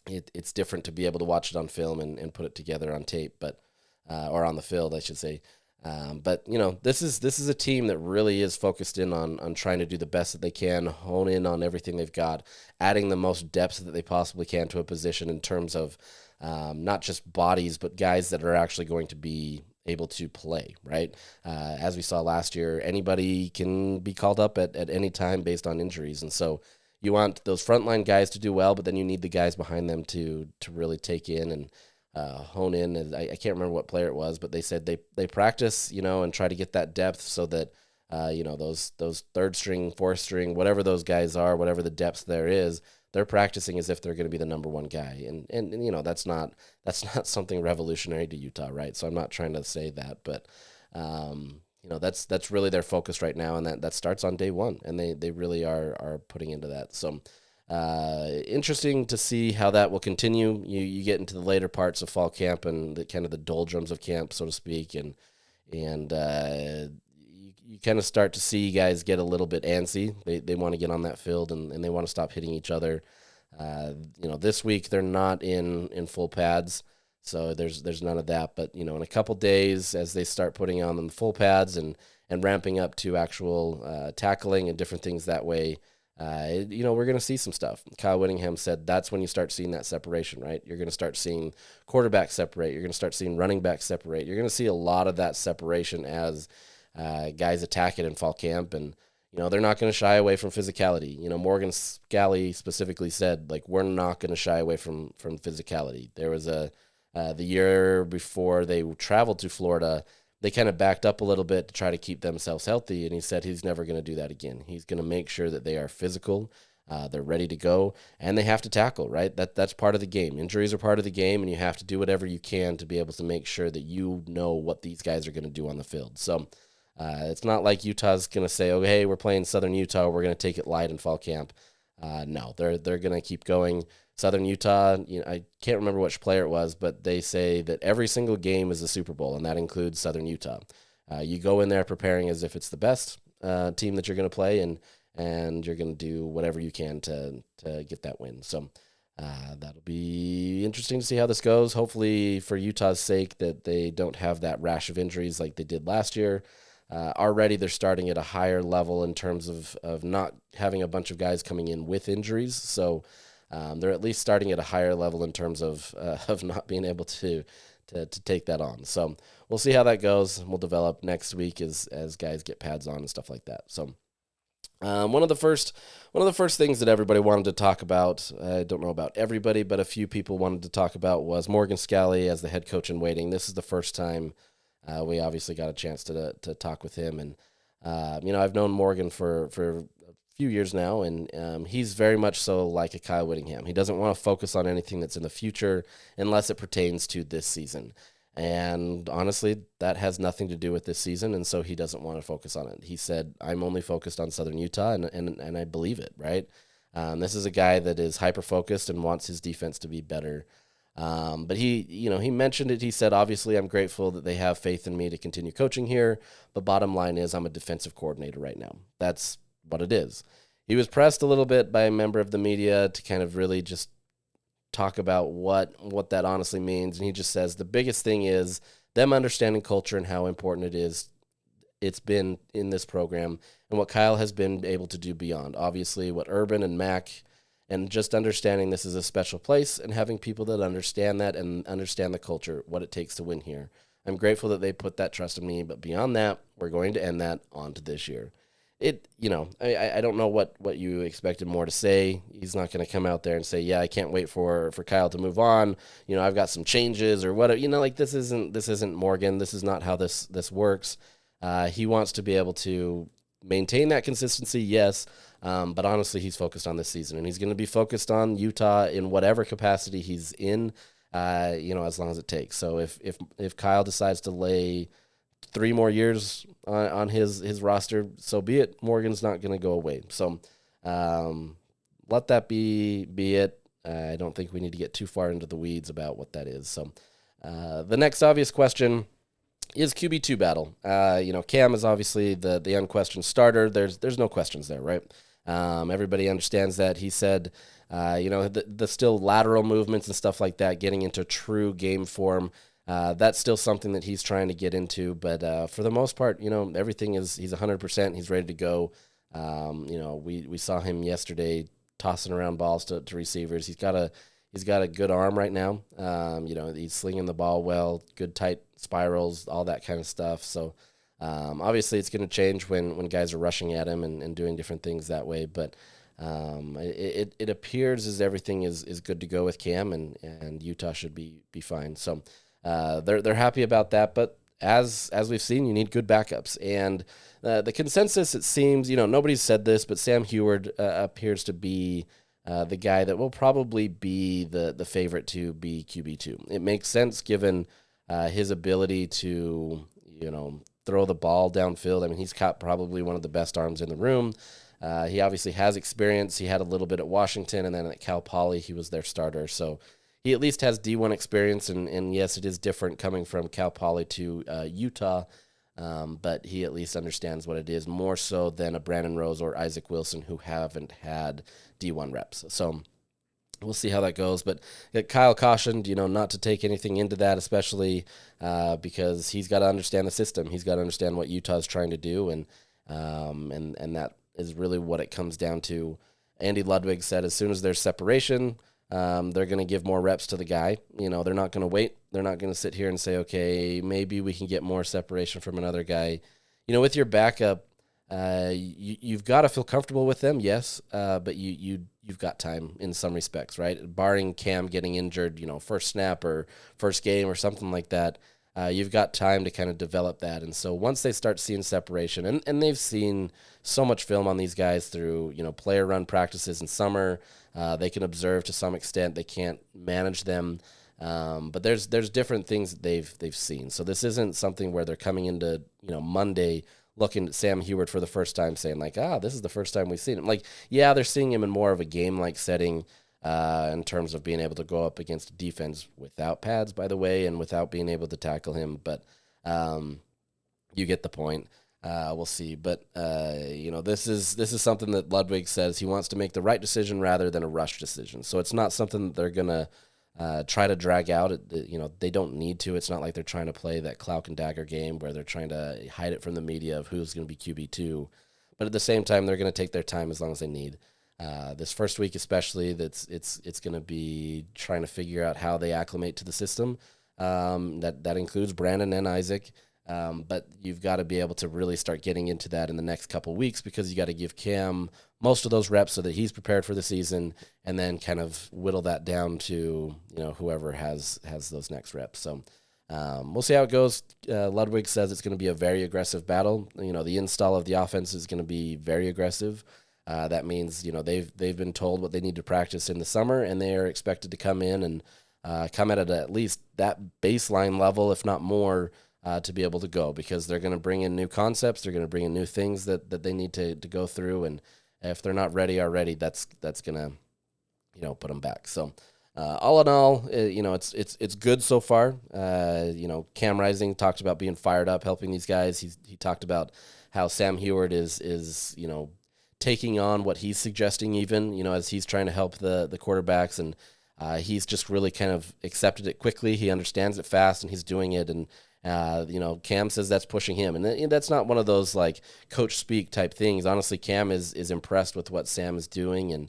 it's different to be able to watch it on film and put it together on tape, but or on the field, I should say. But this is a team that really is focused in on trying to do the best that they can, hone in on everything they've got, adding the most depth that they possibly can to a position in terms of not just bodies, but guys that are actually going to be able to play, right? As we saw last year, anybody can be called up at any time based on injuries. And so you want those frontline guys to do well, but then you need the guys behind them to really take in and hone in. And I can't remember what player it was, but they said they practice, and try to get that depth so that, those third string, fourth string, whatever those guys are, whatever the depth there is, they're practicing as if they're going to be the number one guy. And that's not something revolutionary to Utah, right? So I'm not trying to say that, but that's really their focus right now, and that starts on day one, and they really are putting into that. So interesting to see how that will continue. You get into the later parts of fall camp and the kind of the doldrums of camp, so to speak, and you kind of start to see guys get a little bit antsy. They want to get on that field and they want to stop hitting each other. This week they're not in full pads, so there's none of that. But in a couple days, as they start putting on them full pads and ramping up to actual tackling and different things that way, we're going to see some stuff. Kyle Whittingham said that's when you start seeing that separation, right? You're going to start seeing quarterbacks separate. You're going to start seeing running backs separate. You're going to see a lot of that separation as guys attack it in fall camp. And, they're not going to shy away from physicality. Morgan Scally specifically said, like, we're not going to shy away from physicality. There was the year before they traveled to Florida, they kind of backed up a little bit to try to keep themselves healthy, and he said he's never going to do that again. He's going to make sure that they are physical, they're ready to go, and they have to tackle, right? That's part of the game. Injuries are part of the game, and you have to do whatever you can to be able to make sure that you know what these guys are going to do on the field. So it's not like Utah's going to say, oh, hey, we're playing Southern Utah, we're going to take it light in fall camp. No, they're going to keep going. Southern Utah, I can't remember which player it was, but they say that every single game is a Super Bowl, and that includes Southern Utah. You go in there preparing as if it's the best team that you're going to play, and you're going to do whatever you can to get that win. So that'll be interesting to see how this goes. Hopefully, for Utah's sake, that they don't have that rash of injuries like they did last year. Already they're starting at a higher level in terms of not having a bunch of guys coming in with injuries. So they're at least starting at a higher level in terms of not being able to take that on. So we'll see how that goes. We'll develop next week as guys get pads on and stuff like that. So one of the first things that everybody wanted to talk about, I don't know about everybody, but a few people wanted to talk about, was Morgan Scally as the head coach in waiting. This is the first time we obviously got a chance to talk with him. And, I've known Morgan for a few years now, and he's very much so like a Kyle Whittingham. He doesn't want to focus on anything that's in the future unless it pertains to this season. And honestly, that has nothing to do with this season, and so he doesn't want to focus on it. He said, I'm only focused on Southern Utah, and I believe it, right? This is a guy that is hyper-focused and wants his defense to be better. But he mentioned it. He said, obviously, I'm grateful that they have faith in me to continue coaching here, but bottom line is I'm a defensive coordinator right now. That's what it is. He was pressed a little bit by a member of the media to kind of really just talk about what that honestly means. And he just says the biggest thing is them understanding culture and how important it's been in this program, and what Kyle has been able to do beyond. Obviously, what Urban and Mac, and just understanding this is a special place and having people that understand that and understand the culture, what it takes to win here. I'm grateful that they put that trust in me, but beyond that, we're going to end that on to this year. I don't know what you expected more to say. He's not going to come out there and say, yeah, I can't wait for Kyle to move on. I've got some changes or whatever. This isn't Morgan. This is not how this works. He wants to be able to maintain that consistency, yes, but honestly, he's focused on this season, and he's going to be focused on Utah in whatever capacity he's in, as long as it takes. So if Kyle decides to lay 3 more years on his roster, so be it. Morgan's not going to go away. So let that be it. I don't think we need to get too far into the weeds about what that is. So the next obvious question is QB2 battle. Cam is obviously the unquestioned starter. There's no questions there, right? Everybody understands that. He said, the still lateral movements and stuff like that, getting into true game form, that's still something that he's trying to get into. But for the most part, everything he's 100%. He's ready to go. We saw him yesterday tossing around balls to receivers. He's got a good arm right now. He's slinging the ball well, good tight spirals, all that kind of stuff. So obviously it's going to change when guys are rushing at him and doing different things that way. But it appears as everything is good to go with Cam, and Utah should be fine. So they're happy about that. But as we've seen, you need good backups. And the consensus, it seems, nobody's said this, but Sam Heward appears to be the guy that will probably be the favorite to be QB2. It makes sense given his ability to, throw the ball downfield. I mean, he's got probably one of the best arms in the room. He obviously has experience. He had a little bit at Washington, and then at Cal Poly, he was their starter. So he at least has D1 experience, and yes, it is different coming from Cal Poly to Utah, but he at least understands what it is more so than a Brandon Rose or Isaac Wilson who haven't had D1 reps. So we'll see how that goes. But Kyle cautioned, not to take anything into that, especially because he's got to understand the system. He's got to understand what Utah's trying to do, and that is really what it comes down to. Andy Ludwig said as soon as there's separation, they're going to give more reps to the guy. They're not going to wait. They're not going to sit here and say, okay, maybe we can get more separation from another guy. With your backup, you've got to feel comfortable with them, yes, but you've got time in some respects, right? Barring Cam getting injured, first snap or first game or something like that, you've got time to kind of develop that. And so once they start seeing separation, and they've seen so much film on these guys through, player run practices in summer, they can observe to some extent. They can't manage them, but there's different things that they've seen. So this isn't something where they're coming into, Monday looking at Sam Heward for the first time saying like, this is the first time we've seen him. Like, yeah, they're seeing him in more of a game-like setting, in terms of being able to go up against a defense without pads, by the way, and without being able to tackle him. But you get the point. We'll see. But, this is something that Ludwig says he wants to make the right decision rather than a rush decision. So it's not something that they're going to try to drag out. They don't need to. It's not like they're trying to play that cloak and dagger game where they're trying to hide it from the media of who's going to be QB2. But at the same time, they're going to take their time as long as they need. This first week especially, it's going to be trying to figure out how they acclimate to the system. That includes Brandon and Isaac. But you've got to be able to really start getting into that in the next couple of weeks because you got to give Cam most of those reps so that he's prepared for the season, and then kind of whittle that down to whoever has those next reps. So we'll see how it goes. Ludwig says it's going to be a very aggressive battle. The install of the offense is going to be very aggressive. That means they've been told what they need to practice in the summer, and they are expected to come in and come at least that baseline level, if not more. To be able to go, because they're going to bring in new concepts, they're going to bring in new things that they need to go through, and if they're not ready already, that's going to put them back. So all in all, it's good so far. Cam Rising talked about being fired up, helping these guys. He talked about how Sam Heward is taking on what he's suggesting, even as he's trying to help the quarterbacks, and he's just really kind of accepted it quickly. He understands it fast, and he's doing it, and Cam says that's pushing him, and that's not one of those like coach speak type things. Honestly, Cam is impressed with what Sam is doing, and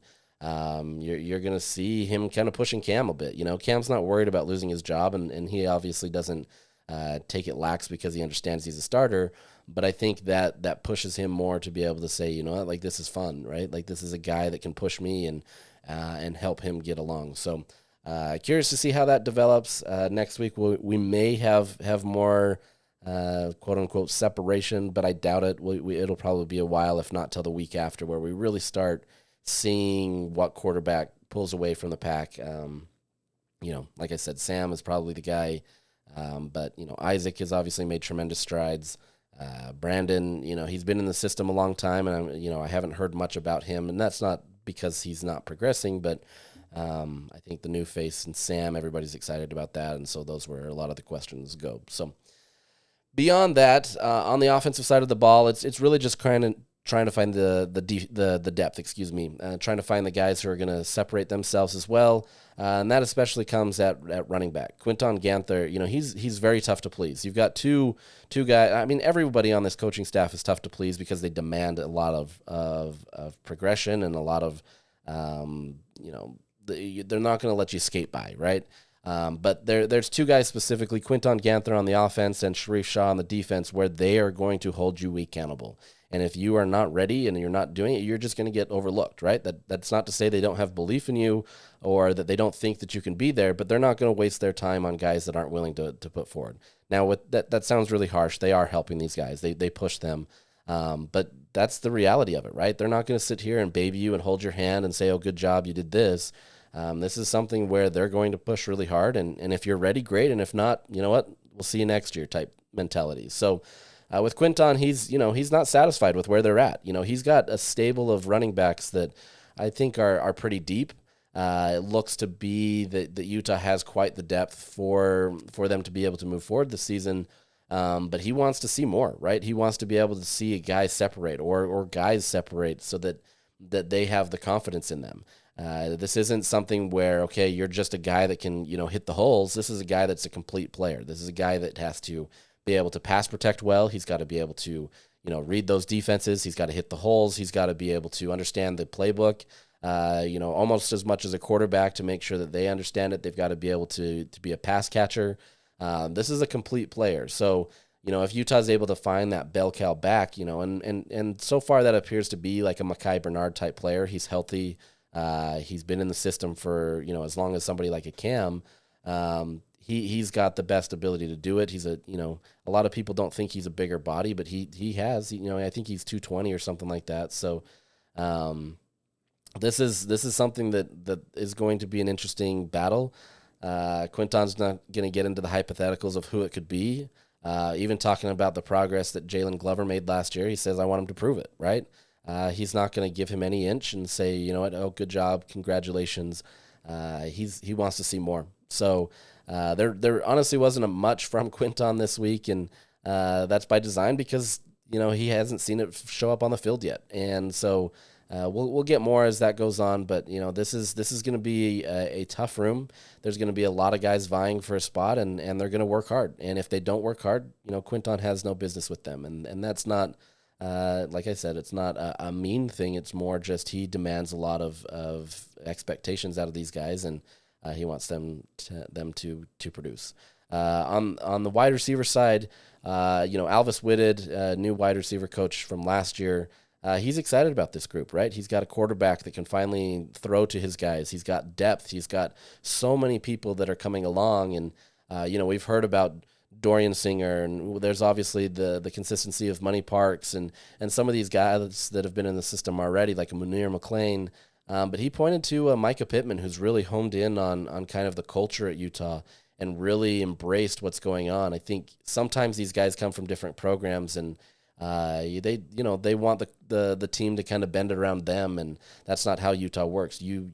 you're going to see him kind of pushing Cam a bit. Cam's not worried about losing his job, and he obviously doesn't take it lax because he understands he's a starter. But I think that pushes him more to be able to say, like, this is fun, right? Like, this is a guy that can push me and help him get along. So. Curious to see how that develops. Next week we may have more quote-unquote separation, but I doubt it. It'll probably be a while, if not till the week after, where we really start seeing what quarterback pulls away from the pack. Like I said, Sam is probably the guy, but Isaac has obviously made tremendous strides. Brandon, he's been in the system a long time, and I haven't heard much about him, and that's not because he's not progressing, but I think the new face and Sam, everybody's excited about that, and so those were a lot of the questions go. So beyond that, on the offensive side of the ball, it's really just trying to find the depth, trying to find the guys who are going to separate themselves as well, and that especially comes at running back. Quinton Ganther, he's very tough to please. You've got two guys. I mean, everybody on this coaching staff is tough to please because they demand a lot of progression and a lot of they're not going to let you skate by, right? But there's two guys specifically, Quinton Ganther on the offense and Sharif Shaw on the defense, where they are going to hold you accountable. And if you are not ready and you're not doing it, you're just going to get overlooked, right? That's not to say they don't have belief in you or that they don't think that you can be there, but they're not going to waste their time on guys that aren't willing to put forward. Now, with that sounds really harsh. They are helping these guys. They push them. But that's the reality of it, right? They're not going to sit here and baby you and hold your hand and say, oh, good job, you did this. This is something where they're going to push really hard, and if you're ready, great, and if not, you know what, we'll see you next year type mentality. So with Quinton, he's not satisfied with where they're at. He's got a stable of running backs that I think are pretty deep. It looks to be that Utah has quite the depth for them to be able to move forward this season. But he wants to see more, right? He wants to be able to see a guy separate or guys separate so that they have the confidence in them. This isn't something where, okay, you're just a guy that can, hit the holes. This is a guy that's a complete player. This is a guy that has to be able to pass protect well. He's got to be able to, read those defenses. He's got to hit the holes. He's got to be able to understand the playbook. almost as much as a quarterback to make sure that they understand it. They've got to be able to be a pass catcher. This is a complete player. So, if Utah's able to find that bell cow back, and so far that appears to be like a Mekhi Bernard type player. He's healthy. He's been in the system for, as long as somebody like a Cam. He's got the best ability to do it. He's a lot of people don't think he's a bigger body, but he has, I think he's 220 or something like that. So, this is something that is going to be an interesting battle. Quinton's not going to get into the hypotheticals of who it could be. Even talking about the progress that Jalen Glover made last year, he says, I want him to prove it, right? He's not going to give him any inch and say, you know what, oh, good job, congratulations. He wants to see more. So there honestly wasn't much from Quinton this week, and that's by design because, he hasn't seen it show up on the field yet. And so we'll get more as that goes on, but this is going to be a tough room. There's going to be a lot of guys vying for a spot, and they're going to work hard. And if they don't work hard, Quinton has no business with them, and that's not like I said, it's not a mean thing. It's more just he demands a lot of expectations out of these guys, and he wants them to produce. On the wide receiver side, Alvis Whitted, new wide receiver coach from last year. He's excited about this group, right? He's got a quarterback that can finally throw to his guys. He's got depth. He's got so many people that are coming along. And, we've heard about Dorian Singer, and there's obviously the consistency of Money Parks and some of these guys that have been in the system already, like Munir McClain. But he pointed to Micah Pittman, who's really honed in on kind of the culture at Utah and really embraced what's going on. I think sometimes these guys come from different programs, and they want the team to kind of bend around them, and that's not how Utah works. You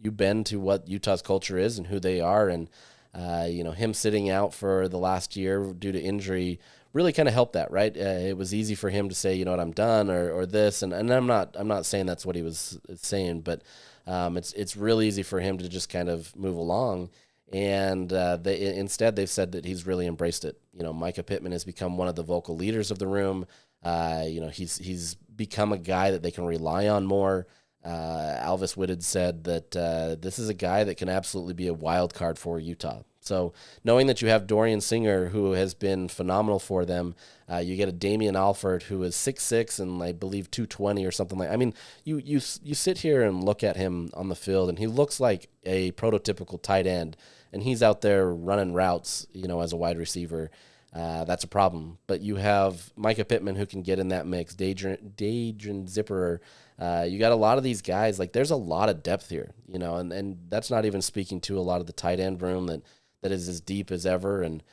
bend to what Utah's culture is and who they are, and him sitting out for the last year due to injury really kind of helped that, right? It was easy for him to say, you know what, I'm done or this, and I'm not saying that's what he was saying, but it's really easy for him to just kind of move along. And instead, they've said that he's really embraced it. Micah Pittman has become one of the vocal leaders of the room. He's become a guy that they can rely on more. Alvis Whitted said that this is a guy that can absolutely be a wild card for Utah. So knowing that you have Dorian Singer, who has been phenomenal for them, you get a Damian Alford, who is 6'6" and I believe 220 or something like. I mean, you sit here and look at him on the field, and he looks like a prototypical tight end, and he's out there running routes, as a wide receiver. That's a problem. But you have Micah Pittman, who can get in that mix. Dadrian Zipperer. You got a lot of these guys. Like, there's a lot of depth here, and that's not even speaking to a lot of the tight end room that is as deep as ever. And,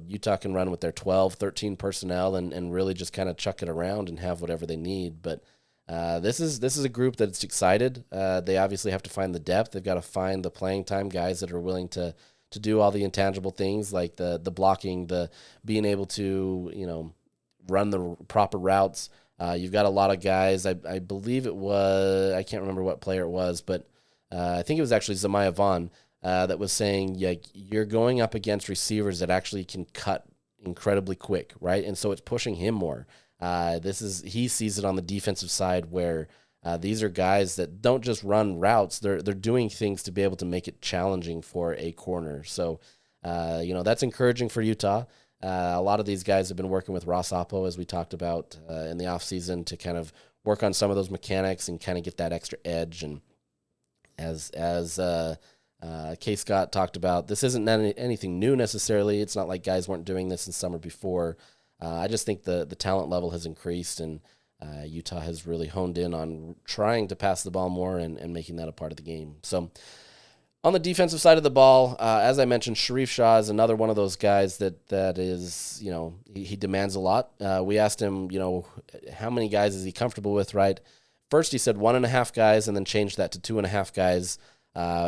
Utah can run with their 12, 13 personnel and really just kind of chuck it around and have whatever they need. But this is a group that's excited. They obviously have to find the depth. They've got to find the playing time guys that are willing to do all the intangible things like the blocking, the being able to, run the proper routes. You've got a lot of guys. I believe it was, I can't remember what player it was, but I think it was actually Zemiah Vaughn that was saying, you're going up against receivers that actually can cut incredibly quick, right? And so it's pushing him more. He sees it on the defensive side where these are guys that don't just run routes. They're doing things to be able to make it challenging for a corner. So, that's encouraging for Utah. A lot of these guys have been working with Ross Oppo, as we talked about in the offseason, to kind of work on some of those mechanics and kind of get that extra edge. And as Kenneth Scott talked about, this isn't anything new necessarily. It's not like guys weren't doing this in summer before. I just think the talent level has increased, and Utah has really honed in on trying to pass the ball more and making that a part of the game. So on the defensive side of the ball, as I mentioned, Sharif Shah is another one of those guys that is, he demands a lot. We asked him, how many guys is he comfortable with, right? First he said 1.5 guys and then changed that to 2.5 guys.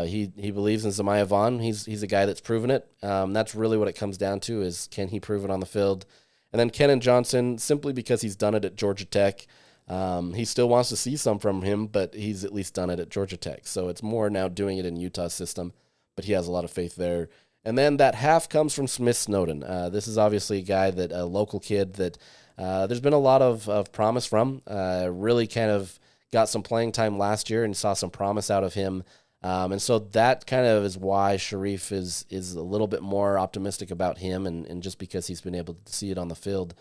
He believes in Zemiah Vaughn. He's a guy that's proven it. That's really what it comes down to, is can he prove it on the field? And then Kenan Johnson, simply because he's done it at Georgia Tech. He still wants to see some from him, but he's at least done it at Georgia Tech. So it's more now doing it in Utah's system, but he has a lot of faith there. And then that half comes from Smith Snowden. This is obviously a guy a local kid that there's been a lot of promise from. Really kind of got some playing time last year and saw some promise out of him. And so that kind of is why Sharif is a little bit more optimistic about him, and just because he's been able to see it on the field.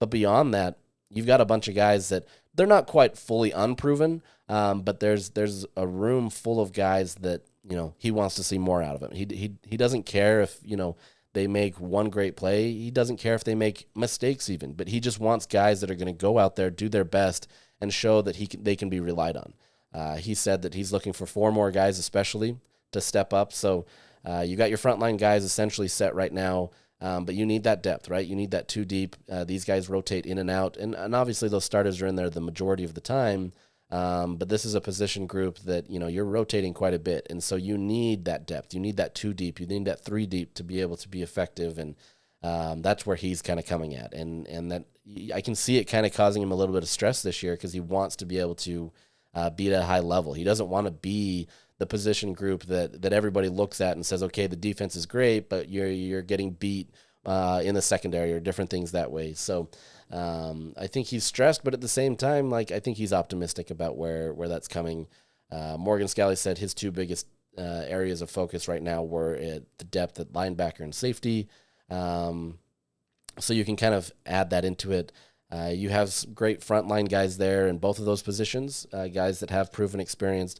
But beyond that, you've got a bunch of guys that they're not quite fully unproven, but there's a room full of guys that, he wants to see more out of him. He doesn't care if, they make one great play. He doesn't care if they make mistakes even, but he just wants guys that are going to go out there, do their best, and show that they can be relied on. He said that he's looking for 4 more guys especially to step up. So you got your frontline guys essentially set right now, but you need that depth, right? You need that 2 deep. These guys rotate in and out, and obviously those starters are in there the majority of the time, but this is a position group that, you're rotating quite a bit, and so you need that depth. You need that 2 deep. You need that 3 deep to be able to be effective, and that's where he's kind of coming at, and that I can see it kind of causing him a little bit of stress this year because he wants to be able to be at a high level. He doesn't want to be the position group that everybody looks at and says, okay, the defense is great, but you're getting beat in the secondary or different things that way. So I think he's stressed, but at the same time, I think he's optimistic about where that's coming. Morgan Scally said his 2 biggest areas of focus right now were at the depth at linebacker and safety. So you can kind of add that into it. You have great frontline guys there in both of those positions, guys that have proven experience.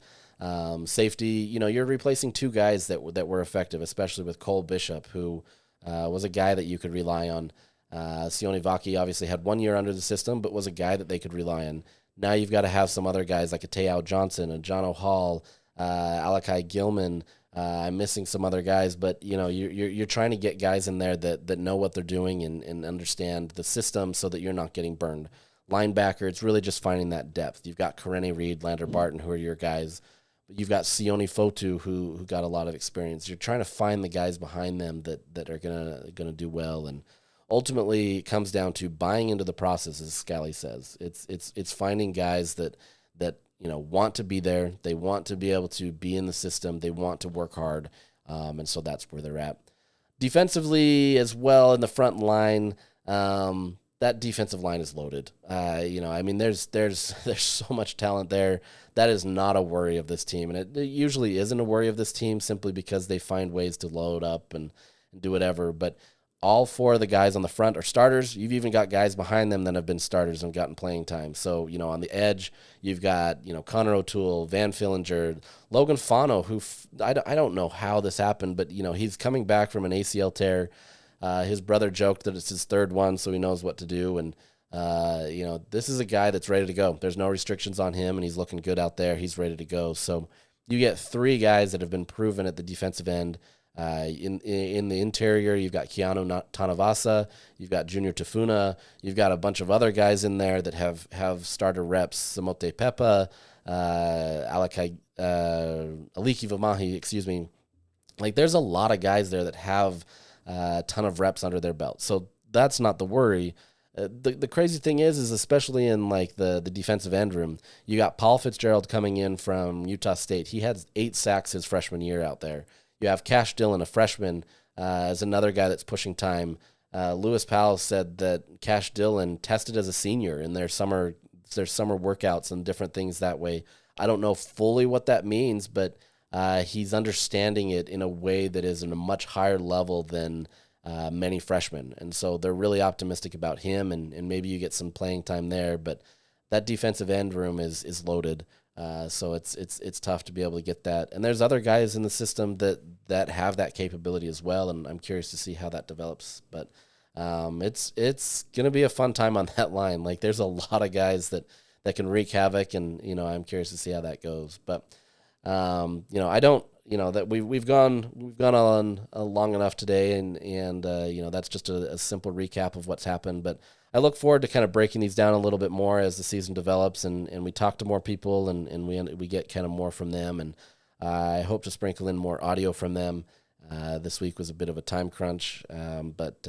Safety, you're replacing 2 guys that were effective, especially with Cole Bishop, who was a guy that you could rely on. Sione Vaki obviously had 1 year under the system, but was a guy that they could rely on. Now you've got to have some other guys like a Te'au Johnson, a John O'Hall, Alakai Gilman. I'm missing some other guys, but you're trying to get guys in there that know what they're doing and understand the system so that you're not getting burned. Linebacker, it's really just finding that depth. You've got Karene Reed, Lander Barton, who are your guys. But you've got Sione Fotu, who got a lot of experience. You're trying to find the guys behind them that are gonna do well, and ultimately it comes down to buying into the process, as Scally says. It's finding guys that want to be there. They want to be able to be in the system. They want to work hard, and so that's where they're at. Defensively as well, in the front line, that defensive line is loaded. There's so much talent there. That is not a worry of this team, and it usually isn't a worry of this team simply because they find ways to load up and do whatever. But all 4 of the guys on the front are starters. You've even got guys behind them that have been starters and gotten playing time. So, on the edge, you've got, Connor O'Toole, Van Fillinger, Logan Fano, who I don't know how this happened, but, he's coming back from an ACL tear. His brother joked that it's his 3rd one, so he knows what to do. And, this is a guy that's ready to go. There's no restrictions on him, and he's looking good out there. He's ready to go. So you get 3 guys that have been proven at the defensive end. In the interior, you've got Keanu Tanavasa, you've got Junior Tafuna, you've got a bunch of other guys in there that have starter reps, Samote Pepa, Aliki Vamahi, excuse me. There's a lot of guys there that have a ton of reps under their belt. So that's not the worry. The crazy thing is especially in the defensive end room, you got Paul Fitzgerald coming in from Utah State. He had 8 sacks his freshman year out there. You have Cash Dillon, a freshman, as another guy that's pushing time. Lewis Powell said that Cash Dillon tested as a senior in their summer workouts and different things that way. I don't know fully what that means, but he's understanding it in a way that is in a much higher level than many freshmen. And so they're really optimistic about him, and maybe you get some playing time there. But that defensive end room is loaded. So it's tough to be able to get that. And there's other guys in the system that have that capability as well, and I'm curious to see how that develops. But it's going to be a fun time on that line. There's a lot of guys that can wreak havoc, and I'm curious to see how that goes. But I don't that we've gone on long enough today, and that's just a simple recap of what's happened. But I look forward to kind of breaking these down a little bit more as the season develops, and we talk to more people, and we get kind of more from them, and I hope to sprinkle in more audio from them. This week was a bit of a time crunch, but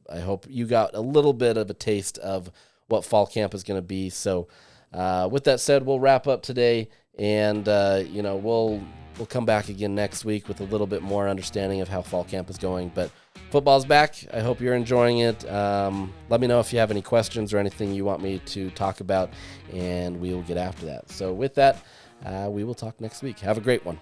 I hope you got a little bit of a taste of what fall camp is going to be. So with that said, we'll wrap up today, And, we'll come back again next week with a little bit more understanding of how fall camp is going. But football's back. I hope you're enjoying it. Let me know if you have any questions or anything you want me to talk about, and we will get after that. So with that, we will talk next week. Have a great one.